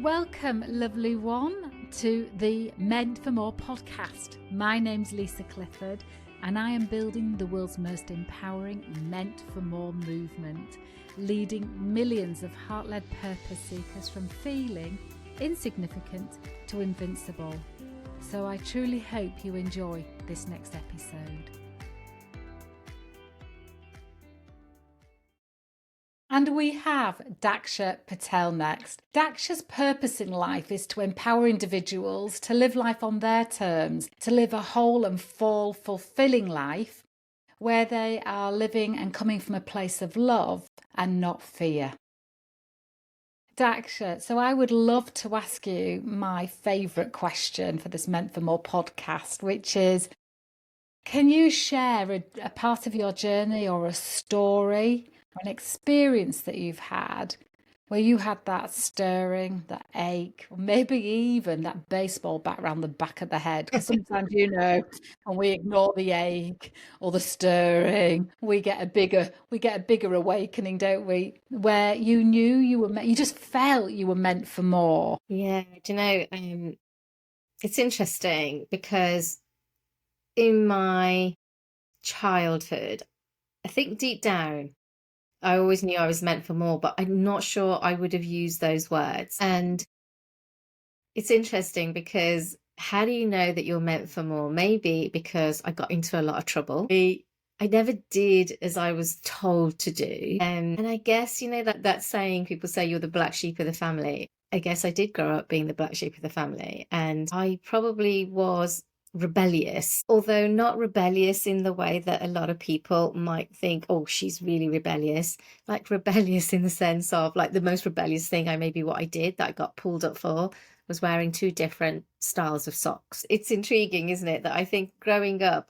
Welcome, lovely one, to the Meant for More podcast. My name's Lisa Clifford, and I am building the world's most empowering Meant for More movement, leading millions of heart-led purpose seekers from feeling insignificant to invincible. So I truly hope you enjoy this next episode. And we have Daksha Patel next. Daksha's purpose in life is to empower individuals to live life on their terms, to live a whole and full, fulfilling life where they are living and coming from a place of love and not fear. Daksha, so I would love to ask you my favourite question for this Meant for More podcast, which is, can you share a part of your journey or a story, an experience that you've had where you had that stirring, that ache, or maybe even that baseball bat around the back of the head? Because sometimes, when we ignore the ache or the stirring, we get a bigger awakening, don't we? Where you knew you just felt you were meant for more. Yeah, do you know, it's interesting because in my childhood, I think deep down, I always knew I was meant for more, but I'm not sure I would have used those words. And it's interesting because how do you know that you're meant for more? Maybe because I got into a lot of trouble. I never did as I was told to do. And I guess, that saying, people say you're the black sheep of the family. I guess I did grow up being the black sheep of the family. And I probably was rebellious, although not rebellious in the way that a lot of people might think, oh, she's really rebellious. Like rebellious in the sense of like the most rebellious thing what I did that I got pulled up for was wearing two different styles of socks. It's intriguing, isn't it? That I think growing up,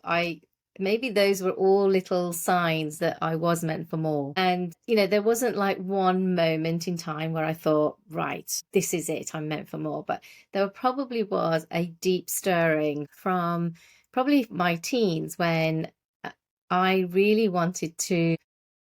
maybe those were all little signs that I was meant for more. And, there wasn't like one moment in time where I thought, right, this is it, I'm meant for more. But there probably was a deep stirring from probably my teens when I really wanted to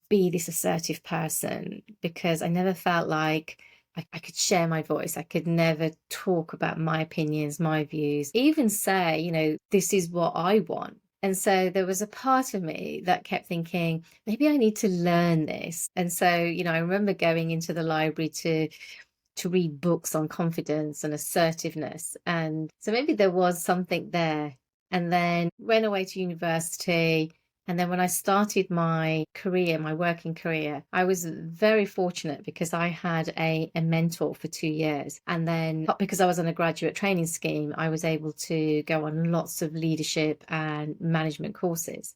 be this assertive person because I never felt like I could share my voice. I could never talk about my opinions, my views, even say, this is what I want. And so there was a part of me that kept thinking, maybe I need to learn this. And so, I remember going into the library to read books on confidence and assertiveness. And so maybe there was something there. And then went away to university. And then when I started my career, my working career, I was very fortunate because I had a mentor for 2 years. And then because I was on a graduate training scheme, I was able to go on lots of leadership and management courses.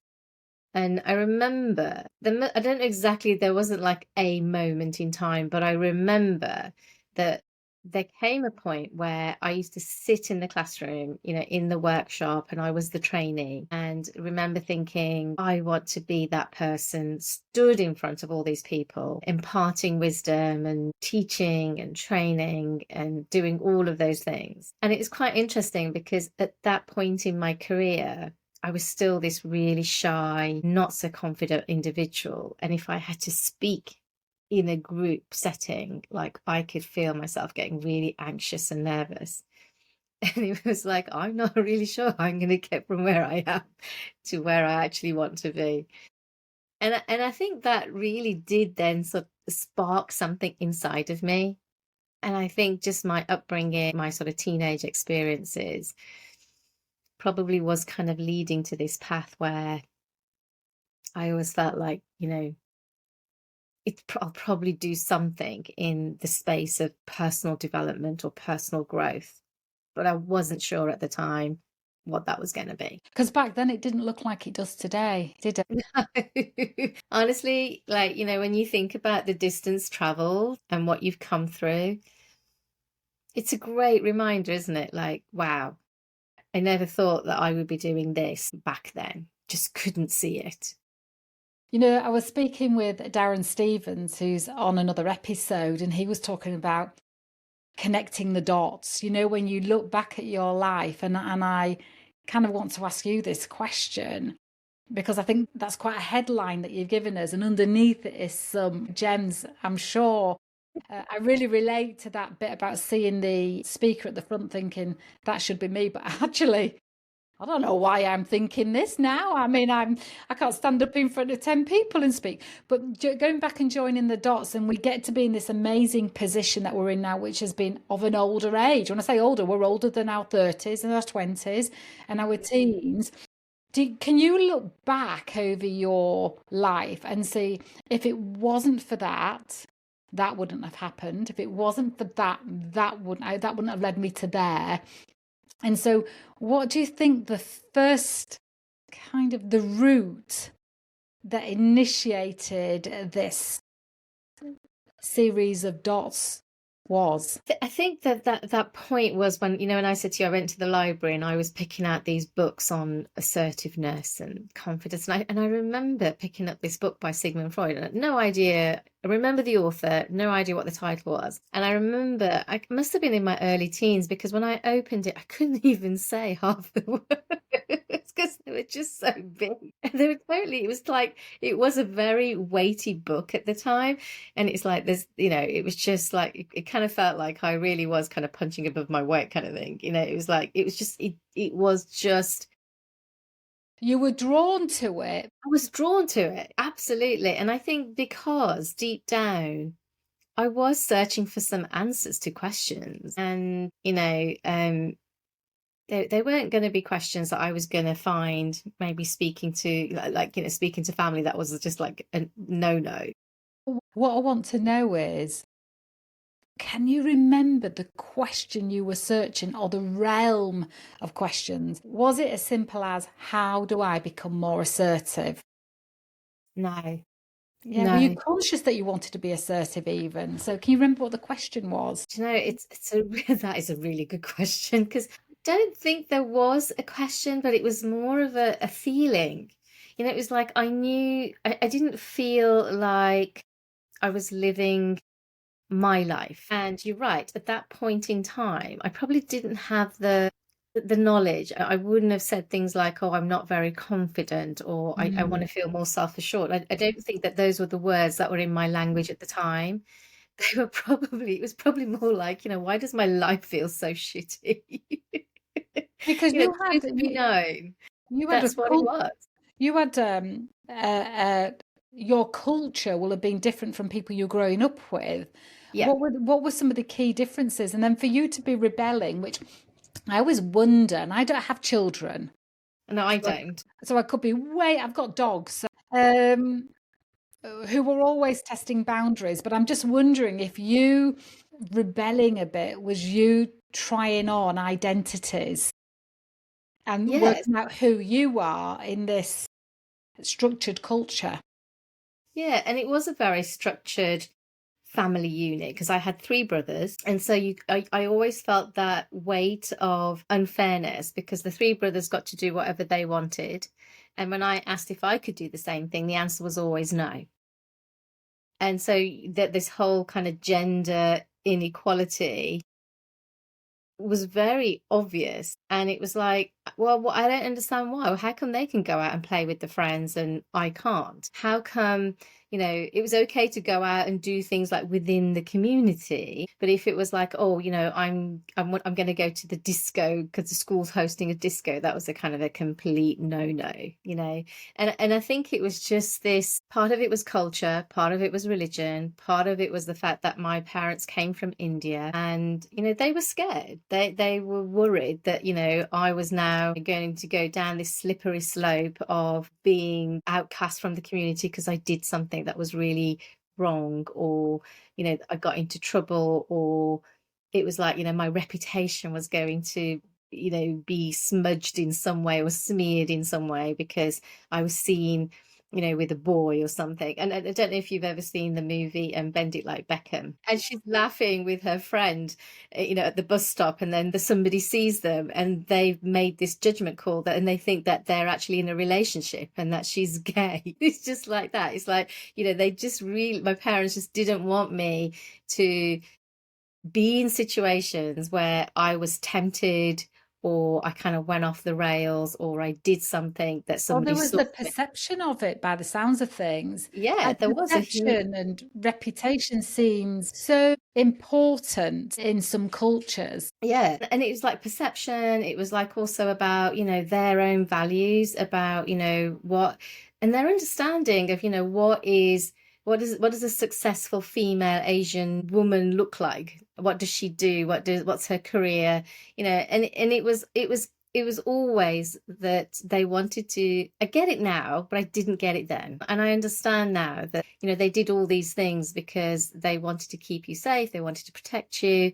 And I remember, I don't know exactly, there wasn't like a moment in time, but I remember that there came a point where I used to sit in the classroom, in the workshop, and I was the trainee, and remember thinking, I want to be that person stood in front of all these people, imparting wisdom and teaching and training and doing all of those things. And it was quite interesting because at that point in my career, I was still this really shy, not so confident individual. And if I had to speak in a group setting, like I could feel myself getting really anxious and nervous. And it was like, I'm not really sure I'm going to get from where I am to where I actually want to be. And I think that really did then sort of spark something inside of me. And I think just my upbringing, my sort of teenage experiences probably was kind of leading to this path where I always felt like, I'll probably do something in the space of personal development or personal growth. But I wasn't sure at the time what that was going to be. Because back then it didn't look like it does today, did it? No. Honestly, like, when you think about the distance traveled and what you've come through, it's a great reminder, isn't it? Like, wow, I never thought that I would be doing this back then. Just couldn't see it. I was speaking with Darren Stevens, who's on another episode, and he was talking about connecting the dots. When you look back at your life, and I kind of want to ask you this question, because I think that's quite a headline that you've given us, and underneath it is some gems, I'm sure, I really relate to that bit about seeing the speaker at the front thinking that should be me, but actually, I don't know why I'm thinking this now. I mean, I can't stand up in front of 10 people and speak. But going back and joining the dots, and we get to be in this amazing position that we're in now, which has been of an older age. When I say older, we're older than our 30s and our 20s and our teens. Can you look back over your life and see if it wasn't for that, that wouldn't have happened. If it wasn't for that, that wouldn't have led me to there. And so, what do you think the first kind of the route that initiated this series of dots was? I think that point was when, when I said to you, I went to the library and I was picking out these books on assertiveness and confidence. And I remember picking up this book by Sigmund Freud. And I had no idea. I remember the author, no idea what the title was. And I remember I must have been in my early teens, because when I opened it, I couldn't even say half the words because they were just so big. And they were totally, it was like, it was a very weighty book at the time. And it's like, there's, it was just like, it kind of felt like I really was kind of punching above my weight kind of thing. It was like, it was just. You were drawn to it. I was drawn to it, absolutely. And I think because deep down, I was searching for some answers to questions. And, they weren't going to be questions that I was going to find maybe speaking to, speaking to family. That was just like a no. What I want to know is, can you remember the question you were searching, or the realm of questions? Was it as simple as, how do I become more assertive? No. Yeah, No. were you conscious that you wanted to be assertive even? So can you remember what the question was? That is a really good question, because I don't think there was a question, but it was more of a feeling. It was like I knew I didn't feel like I was living my life. And you're right, at that point in time, I probably didn't have the knowledge. I wouldn't have said things like, oh, I'm not very confident, or I want to feel more self-assured. I don't think that those were the words that were in my language at the time. It was probably more like, why does my life feel so shitty? Because Truth be known, you had that's what it was. you had your culture will have been different from people you're growing up with. Yeah. What were some of the key differences? And then for you to be rebelling, which I always wonder, and I don't have children. No, I don't. So I could be I've got dogs, who were always testing boundaries, but I'm just wondering if you rebelling a bit was you trying on identities and Yes. working out who you are in this structured culture. Yeah, and it was a very structured family unit, because I had three brothers, and so I always felt that weight of unfairness, because the three brothers got to do whatever they wanted, and when I asked if I could do the same thing, the answer was always no. And so that this whole kind of gender inequality was very obvious, and it was like, well, I don't understand why. Well, how come they can go out and play with the friends and I can't? How come it was okay to go out and do things like within the community, but if it was like, oh, I'm going to go to the disco because the school's hosting a disco, that was a kind of a complete no. And I think it was just this, part of it was culture, part of it was religion, part of it was the fact that my parents came from India, and they were scared. They were worried that I was now going to go down this slippery slope of being outcast from the community because I did something that was really wrong, or I got into trouble, or it was like my reputation was going to be smudged in some way or smeared in some way because I was seen with a boy or something. And I don't know if you've ever seen the movie Bend It Like Beckham, and she's laughing with her friend at the bus stop, and then somebody sees them and they've made this judgment call and they think that they're actually in a relationship and that she's gay. It's just like that. It's like they just really, my parents just didn't want me to be in situations where I was tempted or I kind of went off the rails, or I did something that Well, somebody there was saw the me. perception of it by the sounds of things. Yeah, And there was a huge. perception and reputation seems so important in some cultures. Yeah, and it was like perception. It was like also about, their own values, about, what, and their understanding of, what does a successful female Asian woman look like? What does she do? What's her career? And it was always that they wanted to. I get it now, but I didn't get it then. And I understand now that, they did all these things because they wanted to keep you safe, they wanted to protect you.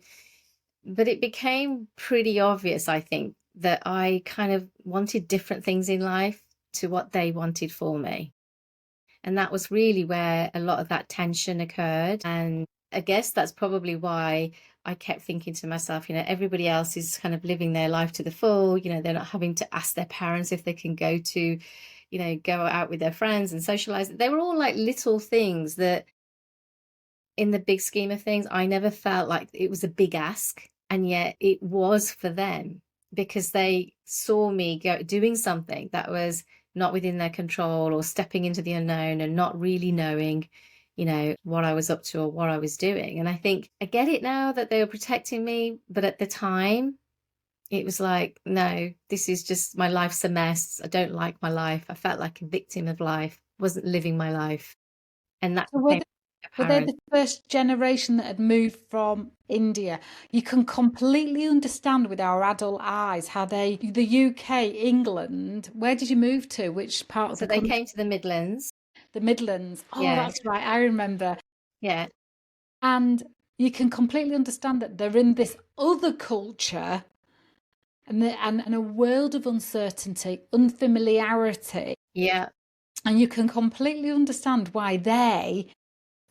But it became pretty obvious, I think, that I kind of wanted different things in life to what they wanted for me. And that was really where a lot of that tension occurred. And I guess that's probably why I kept thinking to myself, everybody else is kind of living their life to the full. They're not having to ask their parents if they can go out with their friends and socialize. They were all like little things that, in the big scheme of things, I never felt like it was a big ask. And yet it was for them, because they saw me doing something that was not within their control, or stepping into the unknown and not really knowing, what I was up to or what I was doing. And I think I get it now that they were protecting me. But at the time, it was like, no, this is just, my life's a mess. I don't like my life. I felt like a victim of life, wasn't living my life. And that So became were they apparent. the first generation that had moved from India? You can completely understand with our adult eyes how the UK, England, where did you move to? Which part of So the they country? came to the Midlands. The Midlands. Oh, Yeah, that's right. I remember. yeah, And you can completely understand that they're in this other culture and a world of uncertainty, unfamiliarity. yeah, And you can completely understand why they,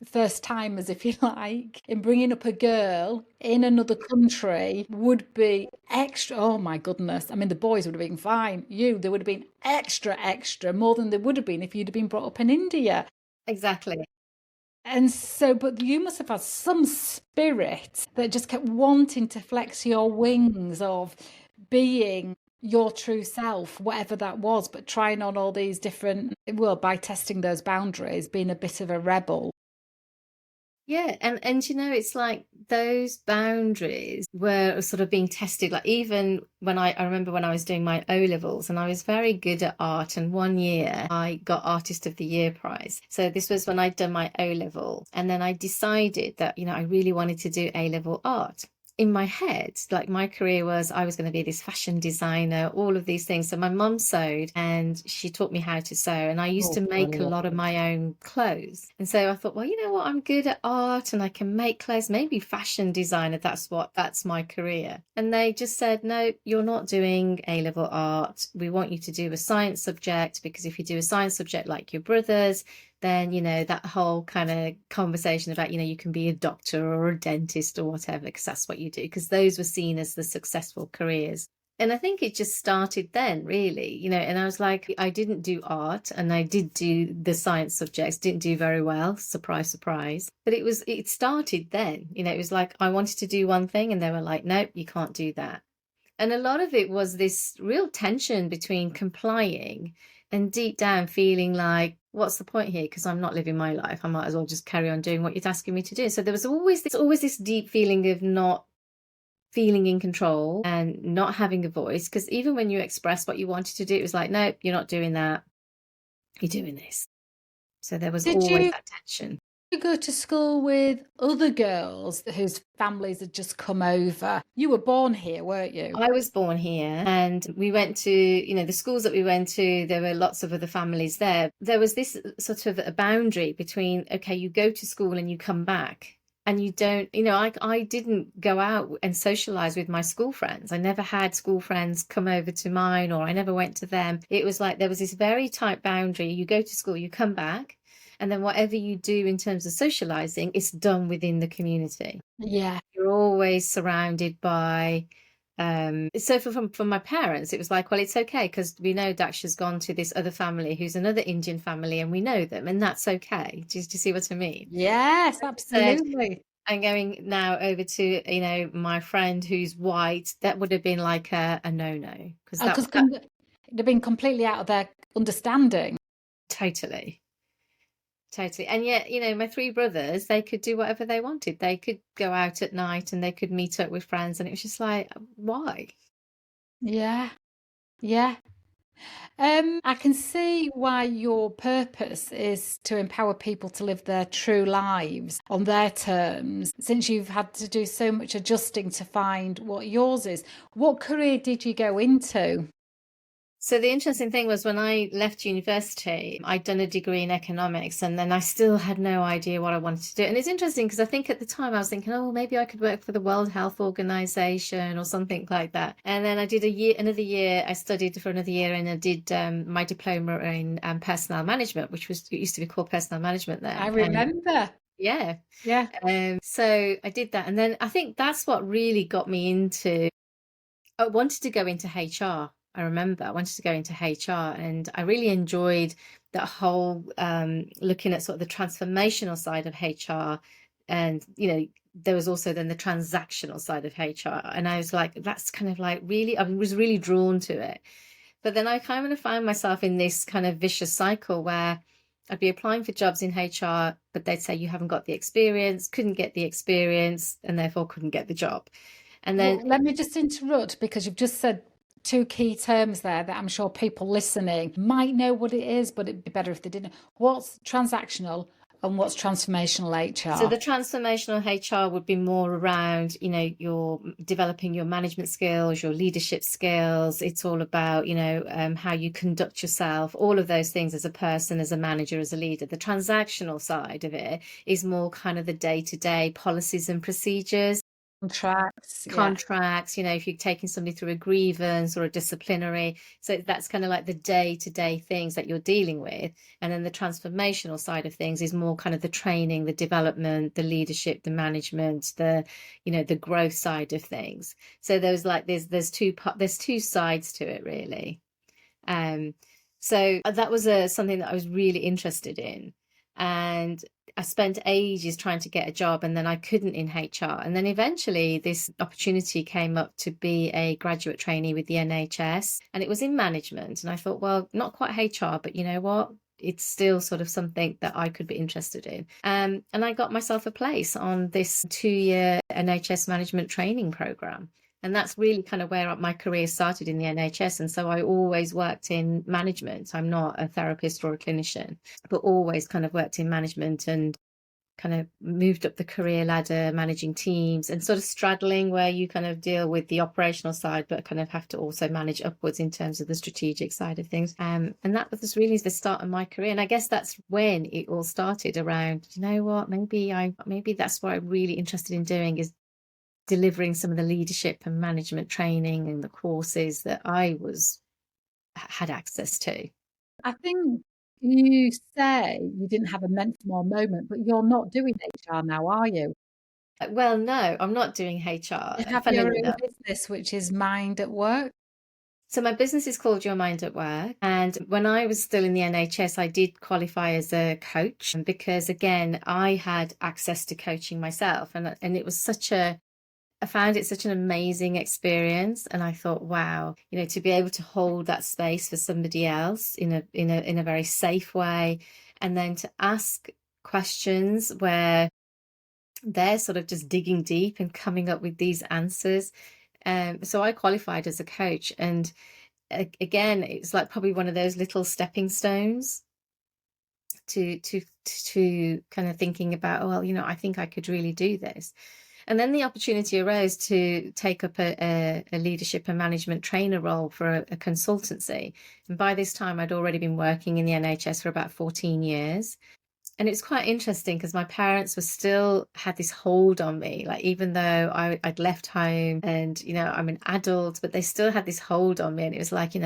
first timers, if you like, in bringing up a girl in another country would be extra. Oh my goodness. I mean, the boys would have been fine. They would have been extra, extra, more than they would have been if you'd have been brought up in India. exactly. And so, but you must have had some spirit that just kept wanting to flex your wings of being your true self, whatever that was, but trying on all these different, well, by testing those boundaries, being a bit of a rebel. Yeah, and it's like those boundaries were sort of being tested. Like, even when I remember when I was doing my O levels, and I was very good at art, and one year I got Artist of the Year prize. So this was when I'd done my O level, and then I decided that I really wanted to do A level art. In my head, like, my career was, I was going to be this fashion designer, all of these things. So my mum sewed, and she taught me how to sew, and I used Oh, to make a brilliant. lot of my own clothes. And so I thought, well, you know what, I'm good at art and I can make clothes, maybe fashion designer, that's my career. And they just said, no, you're not doing A-level art. We want you to do a science subject, because if you do a science subject like your brothers, then that whole kind of conversation about you can be a doctor or a dentist or whatever, because that's what you do, because those were seen as the successful careers. And I think it just started then, really, and I was like, I didn't do art, and I did do the science subjects, didn't do very well, surprise, surprise. But it started then. It was like I wanted to do one thing, and they were like, nope, you can't do that. And a lot of it was this real tension between complying and deep down feeling like, what's the point here? Because I'm not living my life. I might as well just carry on doing what you're asking me to do. So there was always this deep feeling of not feeling in control and not having a voice. Because even when you express what you wanted to do, it was like, no, you're not doing that. You're doing this. So there was Did always you that tension. go to school with other girls whose families had just come over? You were born here, weren't you? I was born here, and we went to, the schools that we went to, there were lots of other families there. There was this sort of a boundary between, okay, you go to school and you come back. And you don't, I didn't go out and socialize with my school friends. I never had school friends come over to mine, or I never went to them. It was like there was this very tight boundary. You go to school, you come back, and then whatever you do in terms of socializing, it's done within the community. Yeah. You're always surrounded by so from my parents, it was like, well, it's okay, because we know Daksha's gone to this other family who's another Indian family, and we know them, and that's okay. Do you see what I mean? Yes, Said, absolutely. And going now over to, my friend who's white, that would have been like a no-no, because Because that it'd have been completely out of their understanding. totally, totally. And yet, my three brothers, they could do whatever they wanted. They could go out at night and they could meet up with friends, and it was just like, why? Yeah, yeah. I can see why your purpose is to empower people to live their true lives on their terms, since you've had to do so much adjusting to find what yours is. What career did you go into? So the interesting thing was when I left university, I'd done a degree in economics, and then I still had no idea what I wanted to do. And it's interesting because I think at the time I was thinking, oh, maybe I could work for the World Health Organization or something like that. And then I did another year, I studied for another year, and I did my diploma in personnel management, it used to be called personnel management I there. And remember. yeah, Yeah. so I did that. And then I think that's what really got me into, I wanted to go into HR. I remember I wanted to go into HR, and I really enjoyed that whole looking at sort of the transformational side of HR. And, there was also then the transactional side of HR. And I was like, that's kind of like really, I was really drawn to it. But then I kind of found myself in this kind of vicious cycle where I'd be applying for jobs in HR, but they'd say you haven't got the experience, couldn't get the experience, and therefore couldn't get the job. And then Well, let me just interrupt because you've just said two key terms there that I'm sure people listening might know what it is, but it'd be better if they didn't. What's transactional and what's transformational So HR? the transformational HR would be more around, your developing your management skills, your leadership skills. It's all about, how you conduct yourself, all of those things as a person, as a manager, as a leader. The transactional side of it is more kind of the day-to-day policies and procedures. Contracts, yeah. Contracts, if you're taking somebody through a grievance or a disciplinary. So that's kind of like the day-to-day things that you're dealing with. And then the transformational side of things is more kind of the training, the development, the leadership, the management, the growth side of things. So there's two sides to it, really. So that was something that I was really interested in. And I spent ages trying to get a job, and then I couldn't in HR. And then eventually this opportunity came up to be a graduate trainee with the NHS, and it was in management. And I thought, well, not quite HR, but you know what? It's still sort of something that I could be interested in. And I got myself a place on this 2-year NHS management training program. And that's really kind of where my career started in the NHS. And so I always worked in management. I'm not a therapist or a clinician, but always kind of worked in management and kind of moved up the career ladder, managing teams and sort of straddling where you kind of deal with the operational side, but kind of have to also manage upwards in terms of the strategic side of things. And that was really the start of my career. And I guess that's when it all started around, you know what, maybe that's what I'm really interested in doing, is delivering some of the leadership and management training and the courses that I had access to. I think you say you didn't have a meant for more moment, but you're not doing HR now, are you? Well, no, I'm not doing HR, You have your funnily own enough. business, which is Mind at Work. So my business is called Your Mind at Work. And when I was still in the NHS, I did qualify as a coach because, again, I had access to coaching myself. And it was I found it such an amazing experience. And I thought, wow, to be able to hold that space for somebody else in a very safe way, and then to ask questions where they're sort of just digging deep and coming up with these answers. So I qualified as a coach, and again, it's like probably one of those little stepping stones to kind of thinking about, oh, well, I think I could really do this. And then the opportunity arose to take up a leadership and management trainer role for a consultancy. And by this time, I'd already been working in the NHS for about 14 years. And it's quite interesting because my parents were still had this hold on me, like even though I'd left home and, I'm an adult, but they still had this hold on me. And it was like, I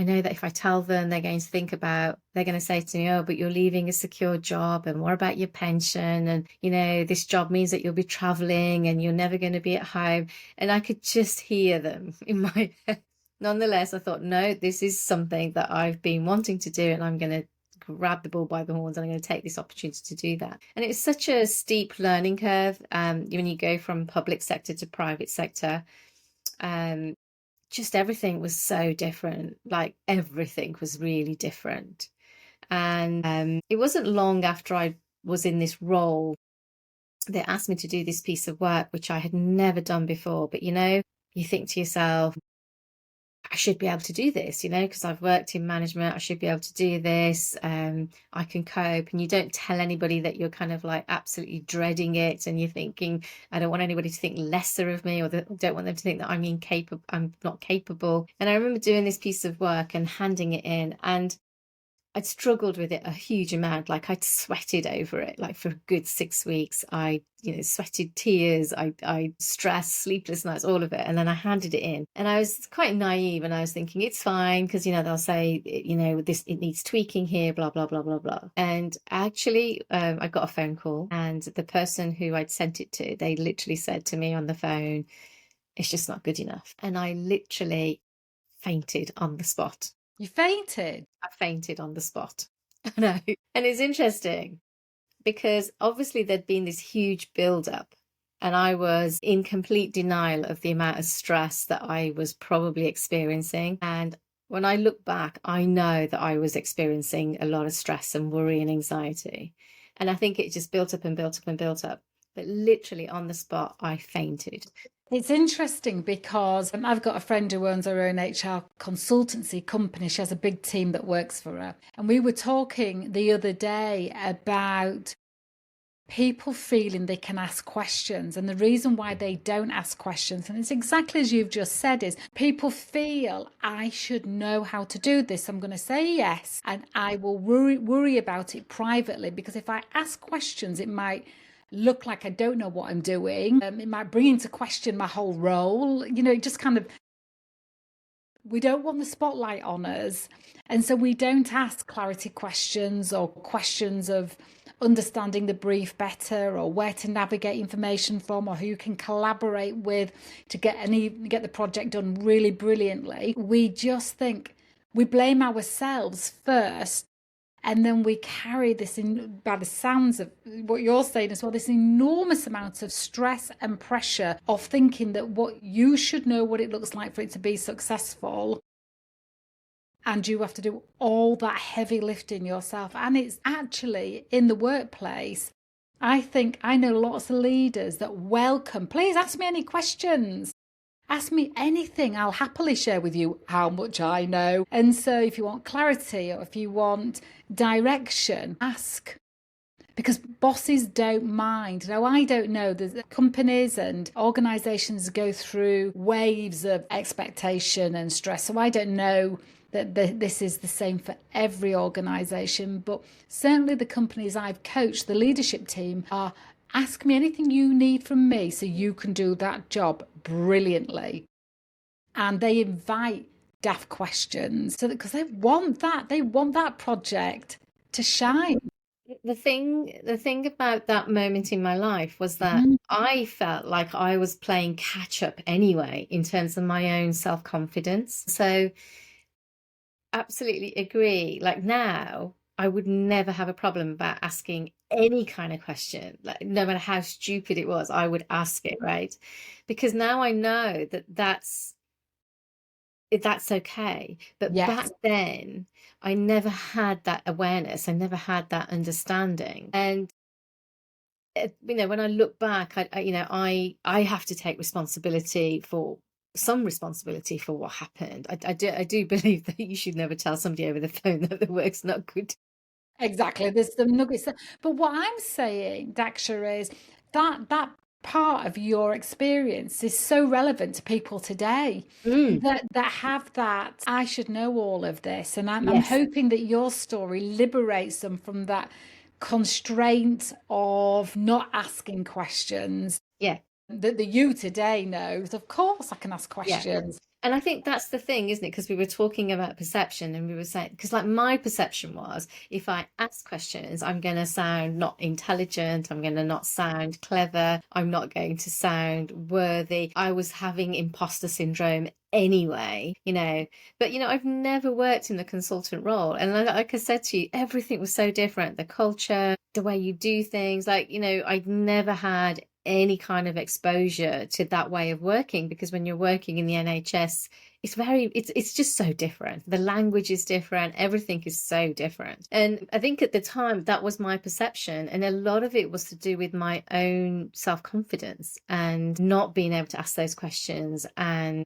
know that if I tell them, they're going to say to me, oh, but you're leaving a secure job. And what about your pension? And, this job means that you'll be traveling and you're never going to be at home. And I could just hear them in my head. Nonetheless, I thought, no, this is something that I've been wanting to do, and I'm going to grab the bull by the horns and I'm going to take this opportunity to do that. And it was such a steep learning curve when you go from public sector to private sector. Just everything was so different. Like everything was really different. And it wasn't long after I was in this role, they asked me to do this piece of work, which I had never done before. But, you think to yourself, I should be able to do this, because I've worked in management. I should be able to do this. I can cope. And you don't tell anybody that you're kind of like absolutely dreading it. And you're thinking, I don't want anybody to think lesser of me, or don't want them to think that I'm not capable. And I remember doing this piece of work and handing it in, and I'd struggled with it a huge amount. Like I'd sweated over it, like for a good 6 weeks. I, sweated tears. I stressed, sleepless nights, all of it. And then I handed it in, and I was quite naive, and I was thinking it's fine because they'll say it needs tweaking here, blah blah blah blah blah. And actually, I got a phone call, and the person who I'd sent it to, they literally said to me on the phone, "It's just not good enough." And I literally fainted on the spot. You fainted? I fainted on the spot. I know. And it's interesting because obviously there'd been this huge build-up, and I was in complete denial of the amount of stress that I was probably experiencing. And when I look back, I know that I was experiencing a lot of stress and worry and anxiety. And I think it just built up and built up and built up. But literally on the spot, I fainted. It's interesting because I've got a friend who owns her own HR consultancy company. She has a big team that works for her. And we were talking the other day about people feeling they can ask questions. And the reason why they don't ask questions, and it's exactly as you've just said, is people feel I should know how to do this. I'm going to say yes, and I will worry about it privately, because if I ask questions, it might look like I don't know what I'm doing. It might bring into question my whole role. It just kind of, we don't want the spotlight on us. And so we don't ask clarity questions, or questions of understanding the brief better, or where to navigate information from, or who you can collaborate with to get the project done really brilliantly. We just think, we blame ourselves first. And then we carry this, by the sounds of what you're saying as well, this enormous amount of stress and pressure of thinking that what you should know what it looks like for it to be successful. And you have to do all that heavy lifting yourself. And it's actually in the workplace. I think I know lots of leaders that welcome, please ask me any questions. Ask me anything. I'll happily share with you how much I know. And so if you want clarity, or if you want direction, ask. Because bosses don't mind. Now, I don't know. There's companies and organizations go through waves of expectation and stress. So I don't know that this is the same for every organization. But certainly the companies I've coached, the leadership team, are ask me anything you need from me so you can do that job brilliantly. And they invite daft questions, so because they want that project to shine. The thing about that moment in my life was that I felt like I was playing catch up anyway in terms of my own self-confidence. So absolutely agree. Like now, I would never have a problem about asking any kind of question, like no matter how stupid it was, I would ask it, right? Because now I know that that's okay. But Yes. back then, I never had that awareness. I never had that understanding. And when I look back, I have to take responsibility for what happened. I do believe that you should never tell somebody over the phone that the work's not good. Exactly. There's some nuggets. But what I'm saying, Daksha, is that part of your experience is so relevant to people today that have that, I should know all of this. And I'm hoping that your story liberates them from that constraint of not asking questions. Yeah. the you today knows, of course I can ask Yeah. questions. And I think that's the thing, isn't it? Because we were talking about perception and we were saying, because like my perception was if I ask questions, I'm going to sound not intelligent, I'm going to not sound clever, I'm not going to sound worthy. I was having imposter syndrome anyway, but I've never worked in the consultant role. And like I said to you, everything was so different. The culture, the way you do things, I'd never had any kind of exposure to that way of working, because when you're working in the NHS, it's just so different. The language is different, everything is so different. And I think at the time that was my perception, and a lot of it was to do with my own self-confidence and not being able to ask those questions. And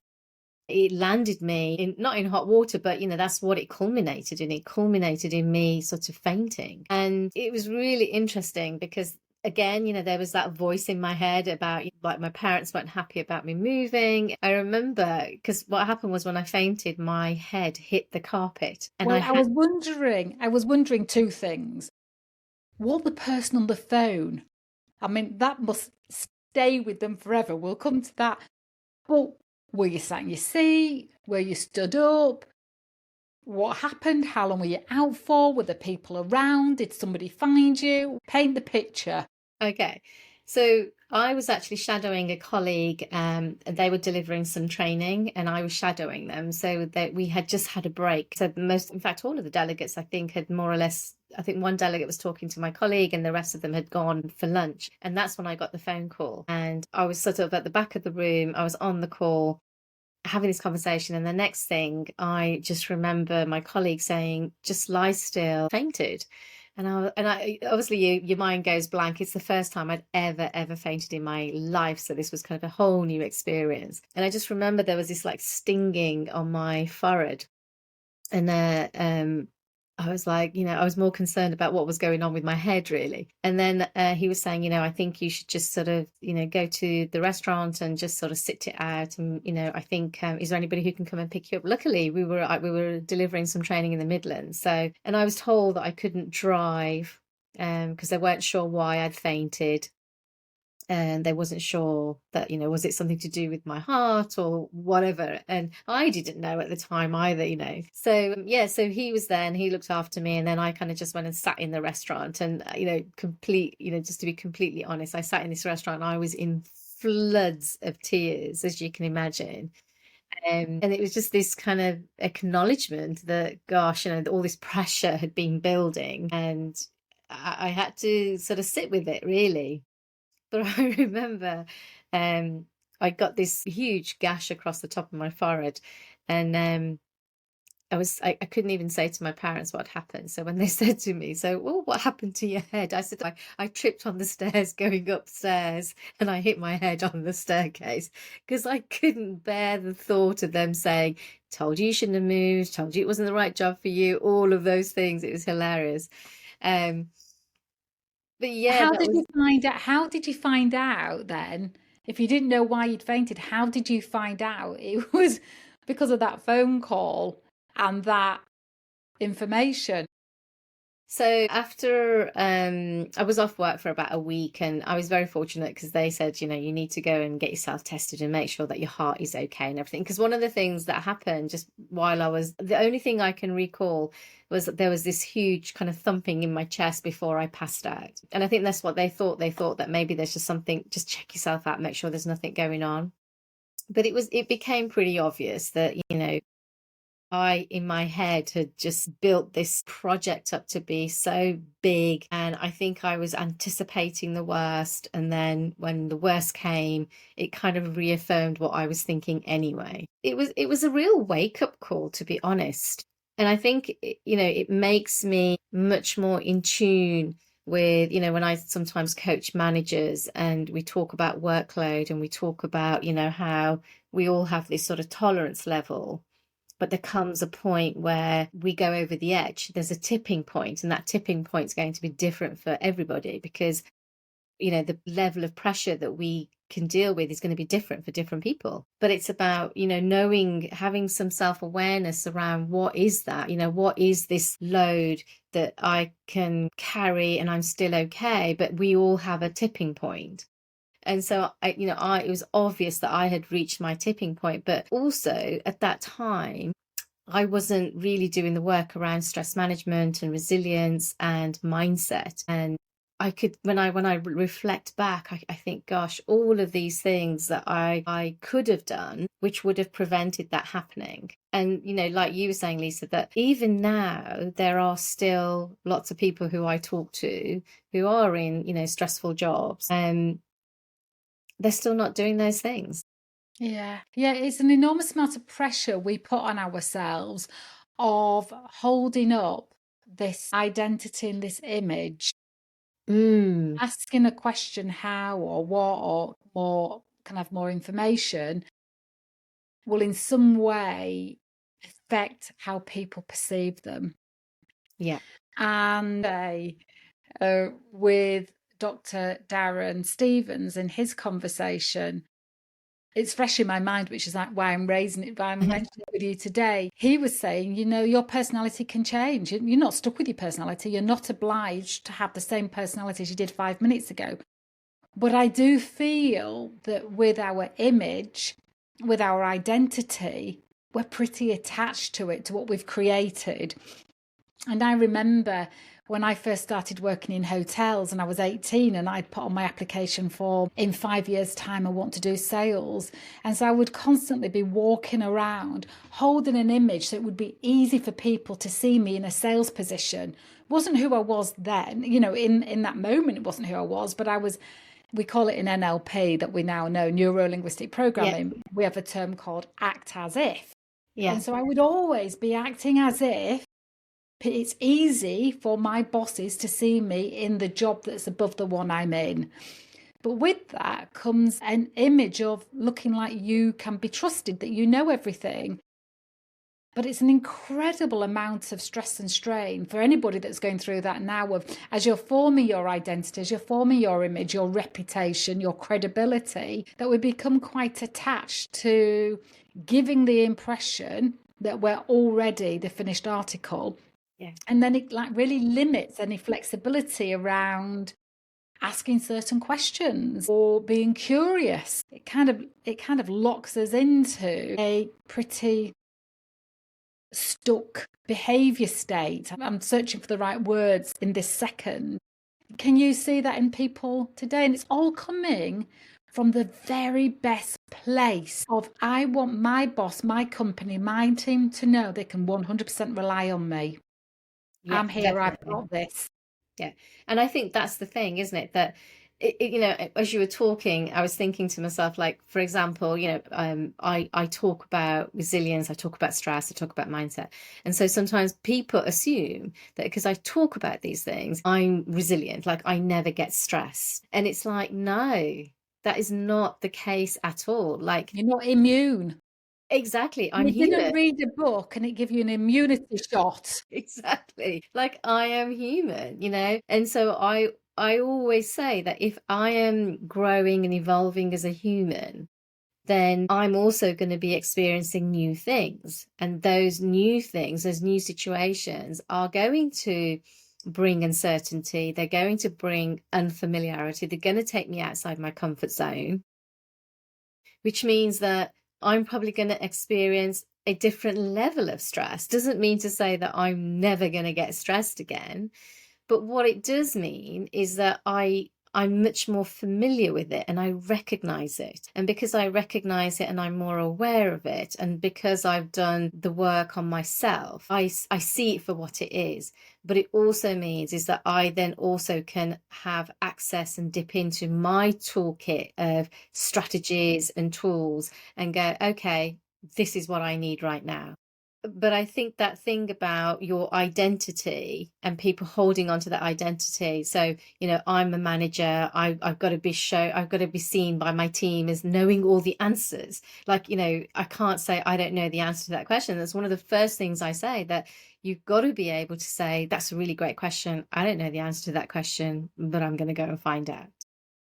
it landed me in, not in hot water, but that's what it culminated in. It culminated in me sort of fainting. And it was really interesting because again, there was that voice in my head about like my parents weren't happy about me moving. I remember, because what happened was when I fainted, my head hit the carpet, and Well, I was wondering two things. What the person on the phone, I mean, that must stay with them forever. We'll come to that. But were you sat in your seat? Were you stood up? What happened? How long were you out for? Were the people around? Did somebody find you? Paint the picture. Okay. So I was actually shadowing a colleague, they were delivering some training and I was shadowing them. So that we had just had a break. So in fact, all of the delegates, I think, had more or less, I think one delegate was talking to my colleague and the rest of them had gone for lunch. And that's when I got the phone call. And I was sort of at the back of the room. I was on the call having this conversation. And the next thing, I just remember my colleague saying, just lie still, fainted. And I obviously your mind goes blank. It's the first time I'd ever fainted in my life. So this was kind of a whole new experience. And I just remember there was this like stinging on my forehead. And I was like, I was more concerned about what was going on with my head, really. And then he was saying, I think you should just sort of, go to the restaurant and just sort of sit it out. And, I think, is there anybody who can come and pick you up? Luckily, we were delivering some training in the Midlands. So, and I was told that I couldn't drive because they weren't sure why I'd fainted. And they wasn't sure that, was it something to do with my heart or whatever. And I didn't know at the time either. So, yeah, so he was there and he looked after me. And then I kind of just went and sat in the restaurant and, just to be completely honest, I sat in this restaurant and I was in floods of tears, as you can imagine. And it was just this kind of acknowledgement that, gosh, all this pressure had been building and I had to sort of sit with it, really. But I remember I got this huge gash across the top of my forehead, and I couldn't even say to my parents what happened. So when they said to me, "So, well, what happened to your head?" I said, I tripped on the stairs going upstairs, and I hit my head on the staircase because I couldn't bear the thought of them saying, "Told you shouldn't have moved. Told you it wasn't the right job for you." All of those things. It was hilarious. But yeah, How that did was. you find out? How did you find out then? If you didn't know why you'd fainted, how did you find out? It was because of that phone call and that information. So after I was off work for about a week, and I was very fortunate because they said, you need to go and get yourself tested and make sure that your heart is okay and everything. Because one of the things that happened just while the only thing I can recall was that there was this huge kind of thumping in my chest before I passed out. And I think that's what they thought. They thought that maybe there's just something, just check yourself out, make sure there's nothing going on. But it became pretty obvious that, I, in my head, had just built this project up to be so big. And I think I was anticipating the worst. And then when the worst came, it kind of reaffirmed what I was thinking anyway. It was a real wake-up call, to be honest. And I think, it makes me much more in tune with, when I sometimes coach managers and we talk about workload and we talk about, how we all have this sort of tolerance level. But there comes a point where we go over the edge. There's a tipping point, and that tipping point is going to be different for everybody because, the level of pressure that we can deal with is going to be different for different people. But it's about, knowing, having some self-awareness around what is that, what is this load that I can carry and I'm still okay, but we all have a tipping point. And so it was obvious that I had reached my tipping point, but also at that time, I wasn't really doing the work around stress management and resilience and mindset. And I could, when I reflect back, I think, gosh, all of these things that I could have done, which would have prevented that happening. And, like you were saying, Lisa, that even now there are still lots of people who I talk to who are in, stressful jobs, and they're still not doing those things. Yeah. Yeah. It's an enormous amount of pressure we put on ourselves of holding up this identity and this image, asking a question how or what or more, can have more information, will in some way affect how people perceive them. Yeah. And with Dr. Darren Stevens in his conversation, it's fresh in my mind, which is why I'm mentioning it with you today. He was saying, your personality can change. You're not stuck with your personality. You're not obliged to have the same personality as you did 5 minutes ago. But I do feel that with our image, with our identity, we're pretty attached to it, to what we've created. And I remember when I first started working in hotels and I was 18 and I'd put on my application form, in 5 years' time, I want to do sales. And so I would constantly be walking around holding an image so it would be easy for people to see me in a sales position. It wasn't who I was then, in that moment, it wasn't who I was, but we call it in NLP that we now know, neuro-linguistic programming. Yeah. We have a term called act as if. Yeah. And so I would always be acting as if it's easy for my bosses to see me in the job that's above the one I'm in. But with that comes an image of looking like you can be trusted, that you know everything. But it's an incredible amount of stress and strain for anybody that's going through that now, of as you're forming your identity, as you're forming your image, your reputation, your credibility, that we become quite attached to giving the impression that we're already the finished article. Yeah. And then it really limits any flexibility around asking certain questions or being curious. It kind of locks us into a pretty stuck behavior state. I'm searching for the right words in this second. Can you see that in people today? And it's all coming from the very best place of, I want my boss, my company, my team to know they can 100% rely on me. Yeah, I'm here, definitely. I've got this. Yeah. And I think that's the thing, isn't it? That, as you were talking, I was thinking to myself, like, for example, I talk about resilience, I talk about stress, I talk about mindset. And so sometimes people assume that because I talk about these things, I'm resilient, like I never get stressed. And it's like, no, that is not the case at all. Like, you're not immune. Exactly. I'm human. You didn't read a book and it give you an immunity shot. Exactly. Like, I am human, And so I always say that if I am growing and evolving as a human, then I'm also going to be experiencing new things. And those new things, those new situations are going to bring uncertainty. They're going to bring unfamiliarity. They're going to take me outside my comfort zone, which means that I'm probably going to experience a different level of stress. Doesn't mean to say that I'm never going to get stressed again. But what it does mean is that I'm much more familiar with it and I recognize it. And because I recognize it and I'm more aware of it, and because I've done the work on myself, I see it for what it is. But it also means is that I then also can have access and dip into my toolkit of strategies and tools and go, okay, this is what I need right now. But I think that thing about your identity and people holding on to that identity. So, I'm a manager. I've got to be I've got to be seen by my team as knowing all the answers. Like, I can't say I don't know the answer to that question. That's one of the first things I say, that you've got to be able to say, that's a really great question. I don't know the answer to that question, but I'm going to go and find out.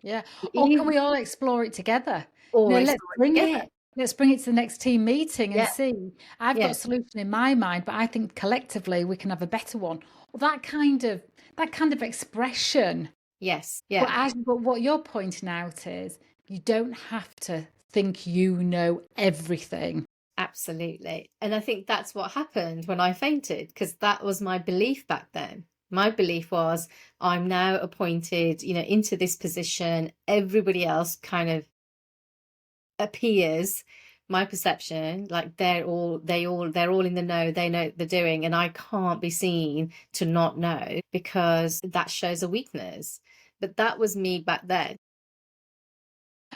Yeah. Or can we all explore it together? Let's bring it. Let's bring it to the next team meeting and see. I've got a solution in my mind, but I think collectively we can have a better one. That kind of expression Yes. But, Yeah. but what you're pointing out is you don't have to think you know everything. Absolutely. And I think that's what happened when I fainted, because that was my belief back then. My belief was, I'm now appointed, into this position. Everybody else kind of appears, my perception, like they're all in the know, they know what they're doing, and I can't be seen to not know, because that shows a weakness. But that was me back then.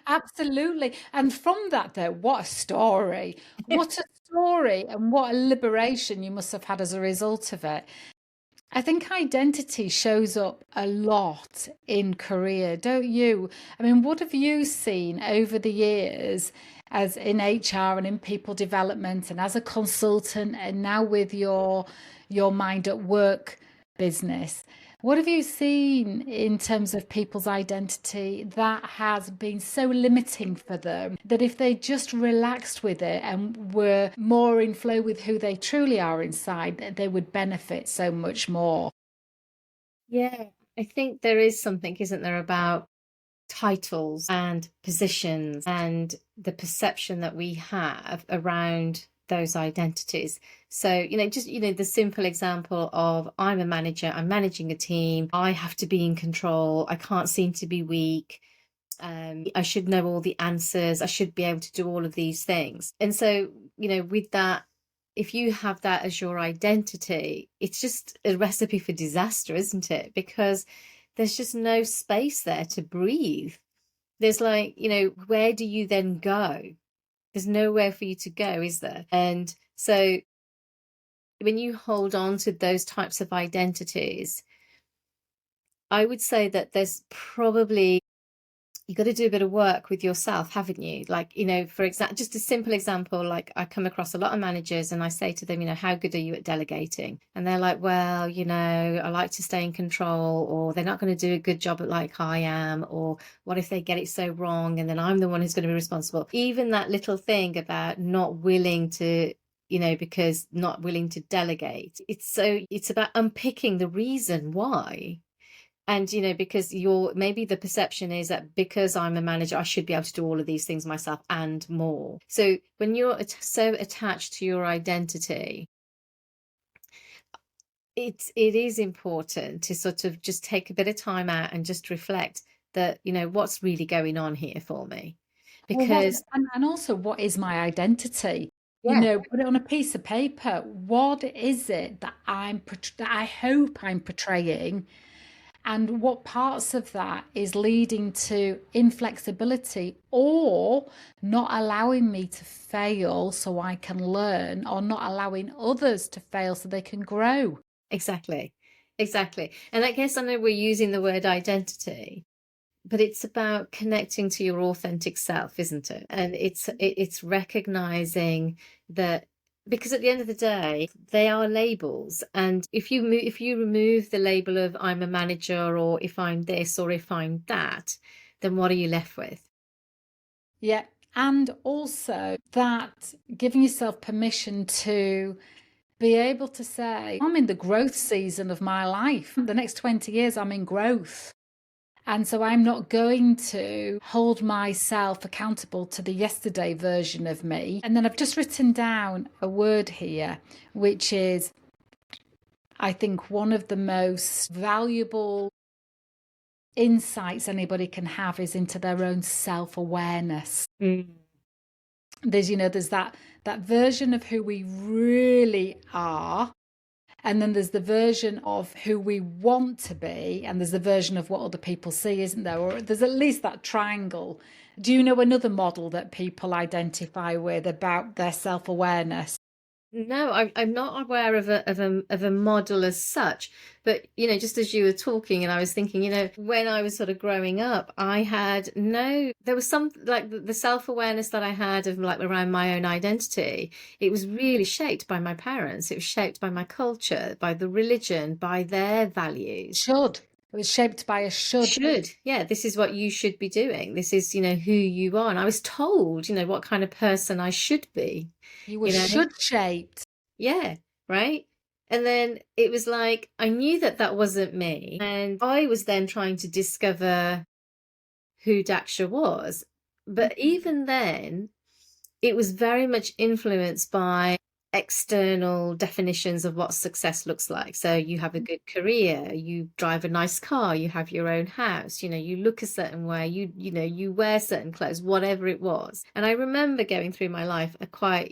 Absolutely. And from that, though, what a story. What a story, and what a liberation you must have had as a result of it. I think identity shows up a lot in career, don't you? I mean, what have you seen over the years as in HR and in people development and as a consultant and now with your mind at work business? What have you seen in terms of people's identity that has been so limiting for them that if they just relaxed with it and were more in flow with who they truly are inside, they would benefit so much more? Yeah, I think there is something, isn't there, about titles and positions and the perception that we have around those identities. So, just, the simple example of, I'm a manager, I'm managing a team, I have to be in control, I can't seem to be weak. I should know all the answers, I should be able to do all of these things. And so, with that, if you have that as your identity, it's just a recipe for disaster, isn't it? Because there's just no space there to breathe. There's like, where do you then go? There's nowhere for you to go, is there? And so when you hold on to those types of identities, I would say that there's probably, you got to do a bit of work with yourself, haven't you? Like, for example, just a simple example, like I come across a lot of managers and I say to them, how good are you at delegating? And they're like, well, I like to stay in control, or they're not going to do a good job at like I am, or what if they get it so wrong and then I'm the one who's going to be responsible? Even that little thing about not willing to, because not willing to delegate. It's about unpicking the reason why. And, because maybe the perception is that because I'm a manager, I should be able to do all of these things myself and more. So when you're so attached to your identity, it is important to sort of just take a bit of time out and just reflect that, what's really going on here for me. Well, Because and also, what is my identity? yeah, Put it on a piece of paper. What is it that that I hope I'm portraying? And what parts of that is leading to inflexibility or not allowing me to fail so I can learn, or not allowing others to fail so they can grow? exactly. Exactly. And I guess I know we're using the word identity, but it's about connecting to your authentic self, isn't it? And it's recognizing that, because at the end of the day, they are labels. And if you remove the label of I'm a manager, or if I'm this, or if I'm that, then what are you left with? Yeah. And also that giving yourself permission to be able to say, I'm in the growth season of my life. The next 20 years, I'm in growth. And so I'm not going to hold myself accountable to the yesterday version of me. And then I've just written down a word here, which is, I think, one of the most valuable insights anybody can have is into their own self-awareness. Mm. There's that version of who we really are. And then there's the version of who we want to be, and there's the version of what other people see, isn't there? Or there's at least that triangle. Do you know another model that people identify with about their self-awareness? No, I'm not aware of a model as such, but just as you were talking, and I was thinking, when I was sort of growing up, there was some, like the self-awareness that I had of like around my own identity. It was really shaped by my parents. It was shaped by my culture, by the religion, by their values. Should. It was shaped by a should. Yeah, this is what you should be doing. This is, who you are. And I was told, what kind of person I should be. You were should shaped. Yeah, right. And then it was like, I knew that that wasn't me. And I was then trying to discover who Daksha was. But even then, it was very much influenced by external definitions of what success looks like. So you have a good career, you drive a nice car, you have your own house, you look a certain way, you wear certain clothes, whatever it was. And I remember going through my life quite,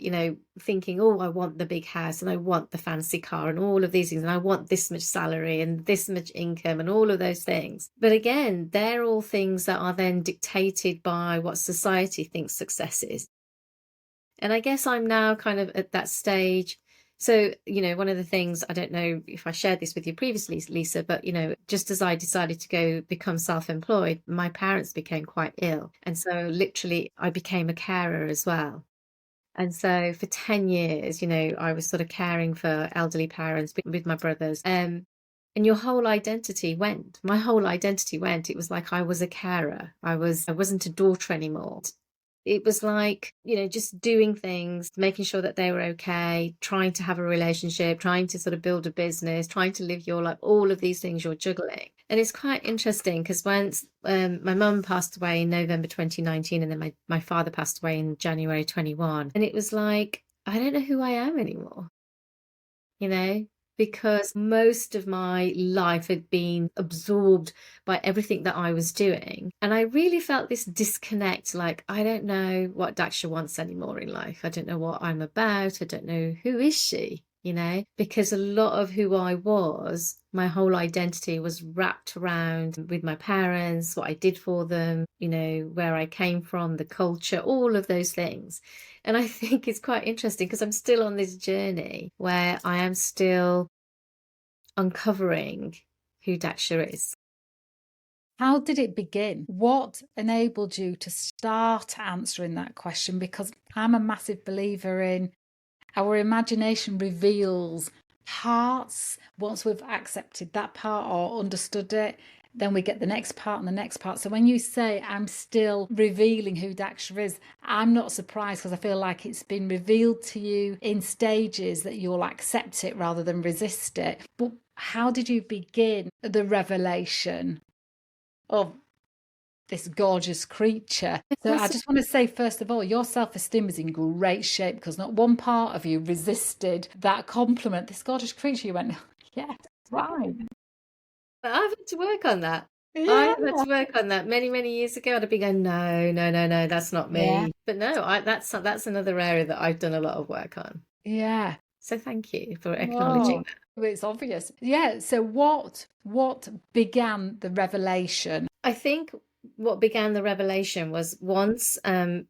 thinking, oh, I want the big house and I want the fancy car and all of these things, and I want this much salary and this much income and all of those things. But again, they're all things that are then dictated by what society thinks success is. And I guess I'm now kind of at that stage. So, one of the things, I don't know if I shared this with you previously, Lisa, but, just as I decided to go become self-employed, my parents became quite ill. And so literally I became a carer as well. And so for 10 years, I was sort of caring for elderly parents with my brothers. And your whole identity went. My whole identity went. It was like I was a carer. I wasn't a daughter anymore. It was like, just doing things, making sure that they were okay, trying to have a relationship, trying to sort of build a business, trying to live your life, all of these things you're juggling. And it's quite interesting because once my mum passed away in November 2019, and then my father passed away in January 21. And it was like, I don't know who I am anymore, because most of my life had been absorbed by everything that I was doing. And I really felt this disconnect, like, I don't know what Daksha wants anymore in life. I don't know what I'm about. I don't know, who is she, because a lot of who I was, my whole identity was wrapped around with my parents, what I did for them, where I came from, the culture, all of those things. And I think it's quite interesting because I'm still on this journey where I am still uncovering who Daksha is. How did it begin? What enabled you to start answering that question? Because I'm a massive believer in our imagination reveals parts. Once we've accepted that part or understood it, then we get the next part and the next part. So when you say I'm still revealing who Daksha is, I'm not surprised, because I feel like it's been revealed to you in stages that you'll accept it rather than resist it. But how did you begin the revelation of this gorgeous creature? So I just want to say, first of all, your self-esteem is in great shape, because not one part of you resisted that compliment. This gorgeous creature, you went, yeah, right. But I've had to work on that. Yeah. I had to work on that many, many years ago. I'd have been going, no, that's not me. Yeah. But no, that's another area that I've done a lot of work on. Yeah. So thank you for acknowledging that. It's obvious. Yeah. So what began the revelation? I think what began the revelation was once both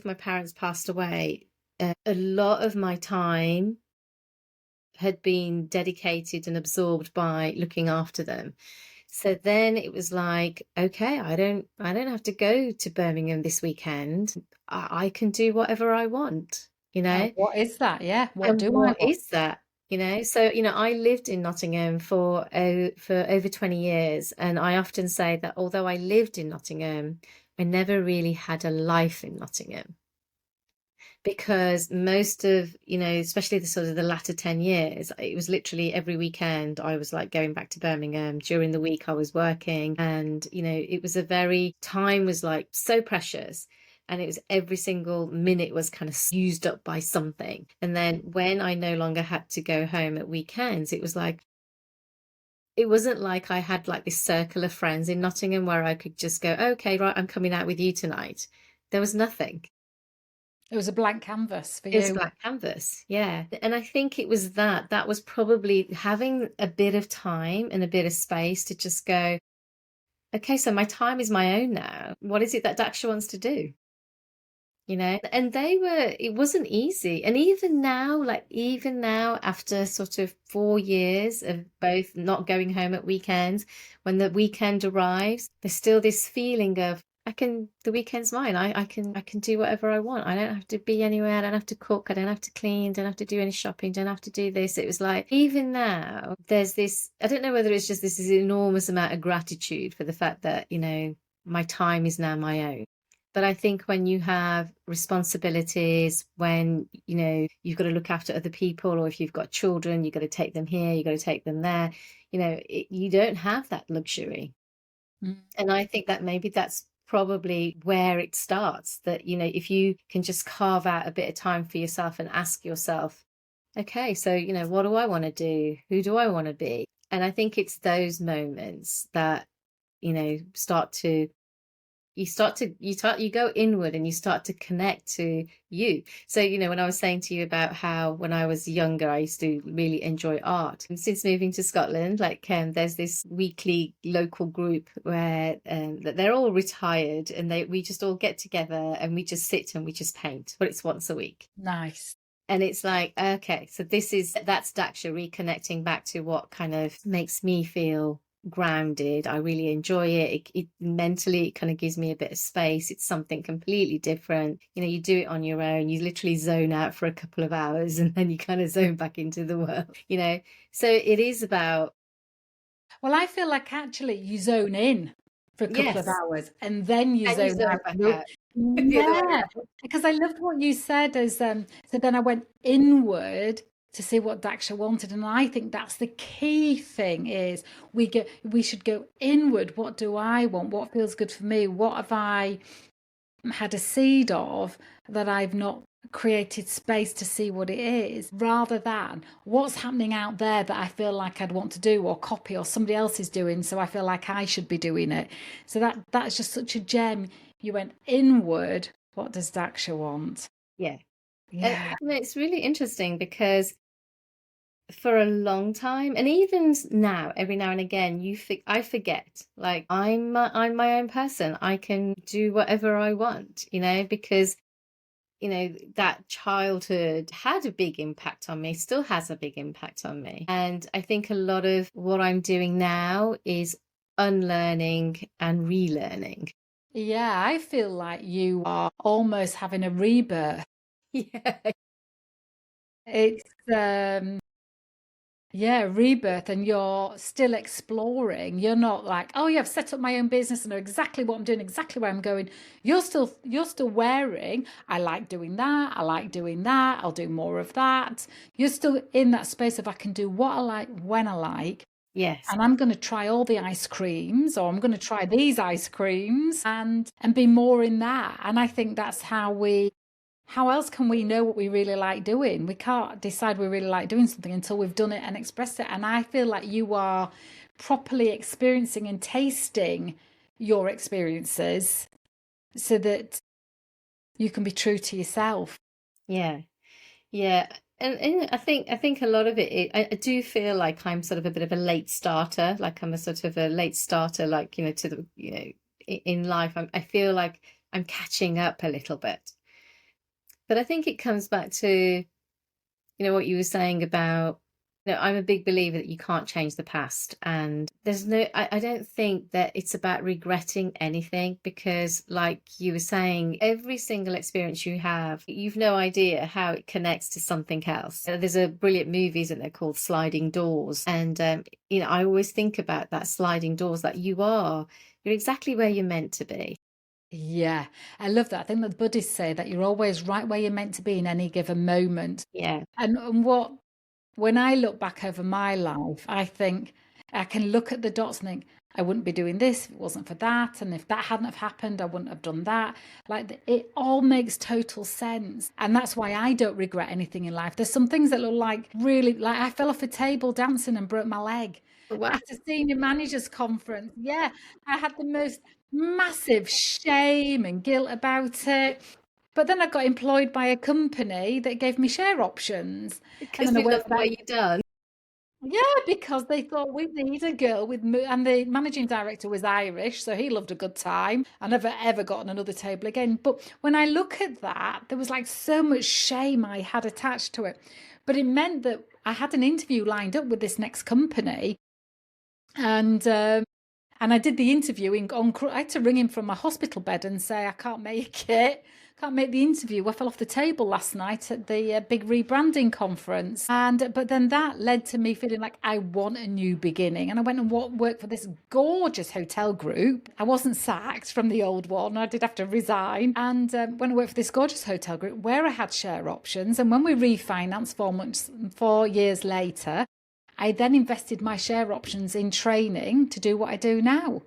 my parents passed away, a lot of my time had been dedicated and absorbed by looking after them. So then it was like, okay, I don't have to go to Birmingham this weekend. I can do whatever I want, What is that? Yeah. And I what want? is that? So I lived in Nottingham for over 20 years, and I often say that although I lived in Nottingham, I never really had a life in Nottingham, because most of, especially the sort of the latter 10 years, it was literally every weekend I was like going back to Birmingham. During the week I was working, and it was time was like so precious. And it was every single minute was kind of used up by something. And then when I no longer had to go home at weekends, it was like, it wasn't like I had like this circle of friends in Nottingham where I could just go, okay, right, I'm coming out with you tonight. There was nothing. It was a blank canvas for you. It was a blank canvas, yeah. And I think it was that was probably having a bit of time and a bit of space to just go, okay, so my time is my own now. What is it that Daksha wants to do? And it wasn't easy. And even now, after sort of 4 years of both not going home at weekends, when the weekend arrives, there's still this feeling of, the weekend's mine. I can do whatever I want. I don't have to be anywhere. I don't have to cook. I don't have to clean. Don't have to do any shopping. Don't have to do this. It was like, even now, there's this, I don't know whether it's just this enormous amount of gratitude for the fact that, my time is now my own. But I think when you have responsibilities, when, you've got to look after other people, or if you've got children, you've got to take them here, you've got to take them there, you don't have that luxury. Mm. And I think that maybe that's probably where it starts, that, if you can just carve out a bit of time for yourself and ask yourself, okay, so, what do I want to do? Who do I want to be? And I think it's those moments that, start to you go inward and you start to connect to you. So, when I was saying to you about how when I was younger, I used to really enjoy art. And since moving to Scotland, there's this weekly local group where they're all retired, and we just all get together and we just sit and we just paint, but it's once a week. Nice. And it's like, okay, so that's Daksha reconnecting back to what kind of makes me feel grounded. I really enjoy it. It mentally, it kind of gives me a bit of space. It's something completely different. You do it on your own. You literally zone out for a couple of hours and then you kind of zone back into the world. So it is about. Well, I feel like actually you zone in for a couple of hours and then you zone out. Back out. Yeah, because I loved what you said as so then I went inward to see what Daksha wanted, and I think that's the key thing is we should go inward. What do I want? What feels good for me? What have I had a seed of that I've not created space to see what it is, rather than what's happening out there that I feel like I'd want to do or copy, or somebody else is doing, so I feel like I should be doing it. So that's just such a gem. You went inward. What does Daksha want? Yeah. Yeah. It's really interesting because for a long time, and even now, every now and again, I forget, like I'm my own person. I can do whatever I want, because that childhood had a big impact on me, still has a big impact on me. And I think a lot of what I'm doing now is unlearning and relearning. Yeah, I feel like you are almost having a rebirth. Yeah. It's yeah, rebirth, and you're still exploring. You're not like, oh yeah, I've set up my own business and know exactly what I'm doing, exactly where I'm going. You're still wearing, I like doing that, I like doing that, I'll do more of that. You're still in that space of I can do what I like when I like. Yes. And I'm going to try all the ice creams, or I'm going to try these ice creams and be more in that. And I think that's how else can we know what we really like doing? We can't decide we really like doing something until we've done it and expressed it. And I feel like you are properly experiencing and tasting your experiences so that you can be true to yourself. Yeah. Yeah. And I think a lot of I do feel like I'm sort of a bit of a late starter, like I'm a sort of a late starter, like, to the, in life. I feel like I'm catching up a little bit. But I think it comes back to, what you were saying about, I'm a big believer that you can't change the past. And I don't think that it's about regretting anything, because like you were saying, every single experience you have, you've no idea how it connects to something else. There's a brilliant movie, isn't there, called Sliding Doors. And, I always think about that sliding doors, that you're exactly where you're meant to be. Yeah, I love that. I think that the Buddhists say that you're always right where you're meant to be in any given moment. Yeah. And when I look back over my life, I think I can look at the dots and think, I wouldn't be doing this if it wasn't for that. And if that hadn't have happened, I wouldn't have done that. Like it all makes total sense. And that's why I don't regret anything in life. There's some things that look like really, like I fell off a table dancing and broke my leg. Wow. At a senior managers conference. Yeah, I had the most massive shame and guilt about it. But then I got employed by a company that gave me share options. Because we love what you've done. Yeah, because they thought we need a girl with, and the managing director was Irish, so he loved a good time. I never ever got on another table again. But when I look at that, there was like so much shame I had attached to it. But it meant that I had an interview lined up with this next company. And I did the interviewing I had to ring him from my hospital bed and say, I can't make it can't make the interview. I fell off the table last night at the big rebranding conference. But then that led to me feeling like I want a new beginning. And I went and worked for this gorgeous hotel group. I wasn't sacked from the old one. I did have to resign. And when I worked for this gorgeous hotel group where I had share options, and when we refinanced 4 years later, I then invested my share options in training to do what I do now.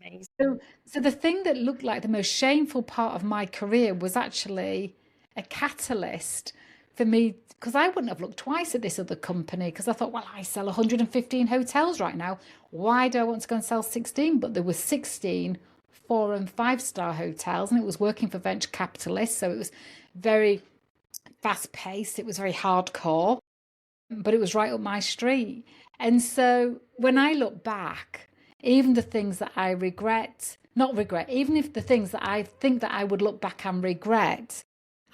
Amazing. So the thing that looked like the most shameful part of my career was actually a catalyst for me, because I wouldn't have looked twice at this other company, because I thought, well, I sell 115 hotels right now. Why do I want to go and sell 16? But there were 16 4- and 5-star hotels, and it was working for venture capitalists. So it was very fast paced. It was very hardcore, but it was right up my street. And so when I look back, even the things that I not regret, even if the things that I think that I would look back and regret,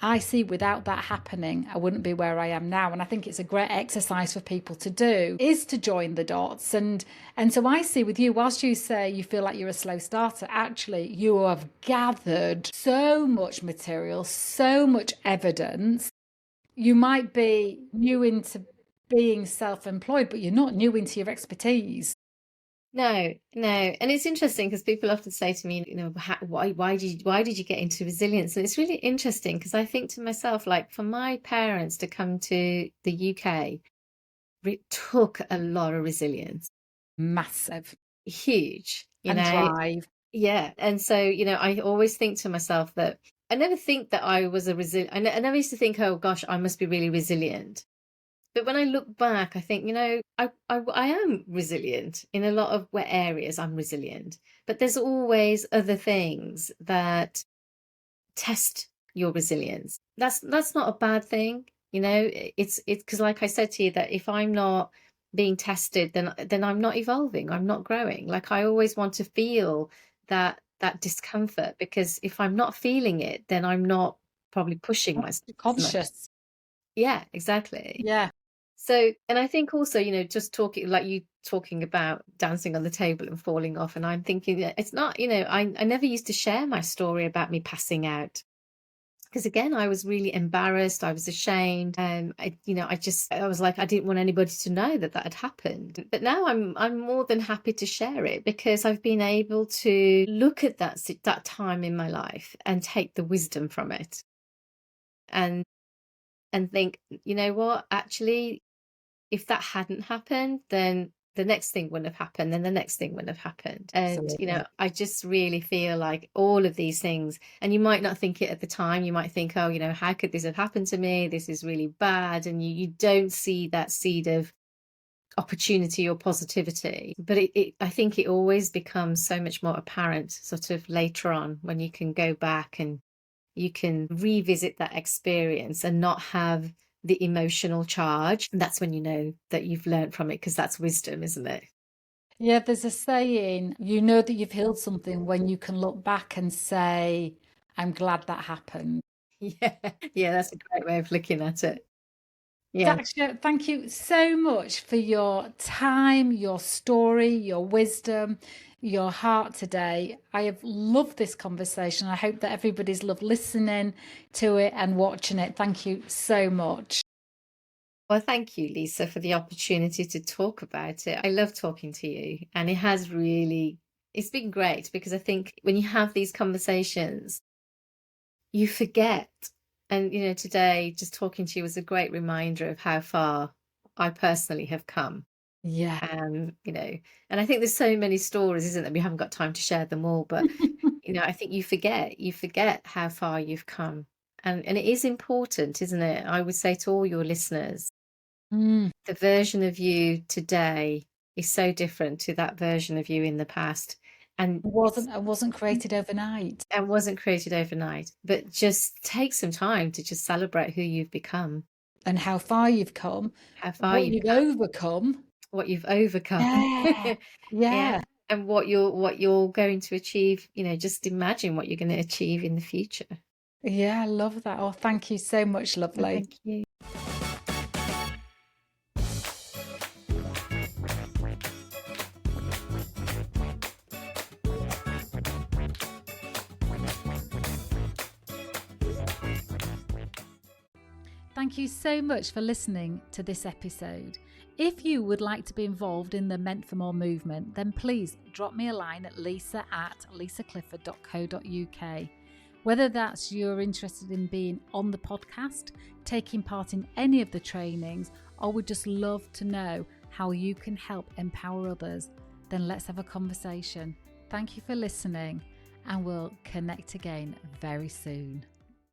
I see without that happening, I wouldn't be where I am now. And I think it's a great exercise for people to do, is to join the dots. And so I see with you, whilst you say you feel like you're a slow starter, actually you have gathered so much material, so much evidence. You might be new into being self-employed, but you're not new into your expertise. No. And it's interesting because people often say to me, why did you get into resilience? And it's really interesting because I think to myself, like, for my parents to come to the UK, it took a lot of resilience. Massive. Huge, And drive. Yeah. And so, I always think to myself that I never think that I was a resilient. I never used to think, oh gosh, I must be really resilient. But when I look back, I think, I am resilient in a lot of areas. I'm resilient, but there's always other things that test your resilience. That's not a bad thing. It's because, like I said to you, that if I'm not being tested, then I'm not evolving. I'm not growing. Like, I always want to feel that discomfort, because if I'm not feeling it, then I'm not probably pushing myself as much. Conscious. Yeah, exactly. Yeah. So, and I think also, just talking about dancing on the table and falling off. And I'm thinking that it's not, I never used to share my story about me passing out. Because again, I was really embarrassed. I was ashamed. I was like, I didn't want anybody to know that had happened. But now I'm more than happy to share it, because I've been able to look at that time in my life and take the wisdom from it. And think, you know what, actually, if that hadn't happened, then the next thing wouldn't have happened, then the next thing wouldn't have happened. And, Absolutely. I just really feel like all of these things, and you might not think it at the time, you might think, oh, how could this have happened to me? This is really bad. And you don't see that seed of opportunity or positivity. But I think it always becomes so much more apparent sort of later on, when you can go back and you can revisit that experience and not have the emotional charge. And that's when you know that you've learned from it, because that's wisdom, isn't it? Yeah, there's a saying, you know that you've healed something when you can look back and say, I'm glad that happened. Yeah, that's a great way of looking at it. Yeah. Daksha, thank you so much for your time, your story, your wisdom, your heart today. I have loved this conversation. I hope that everybody's loved listening to it and watching it. Thank you so much. Well, thank you, Lisa, for the opportunity to talk about it. I love talking to you, and it's been great, because I think when you have these conversations, you forget. And, today, just talking to you was a great reminder of how far I personally have come. Yeah. And I think there's so many stories, isn't there? We haven't got time to share them all, but, I think you forget how far you've come. And it is important, isn't it? I would say to all your listeners, the version of you today is so different to that version of you in the past. And it wasn't created overnight. And wasn't created overnight, but just take some time to just celebrate who you've become. And how far you've come. How far you've overcome. What you've overcome. Yeah. Yeah. And what you're going to achieve, just imagine what you're going to achieve in the future. Yeah, I love that. Oh, thank you so much, lovely. Thank you. Thank you so much for listening to this episode. If you would like to be involved in the Meant for More movement, then please drop me a line at lisa@lisaclifford.co.uk. Whether that's you're interested in being on the podcast, taking part in any of the trainings, or would just love to know how you can help empower others, then let's have a conversation. Thank you for listening, and we'll connect again very soon.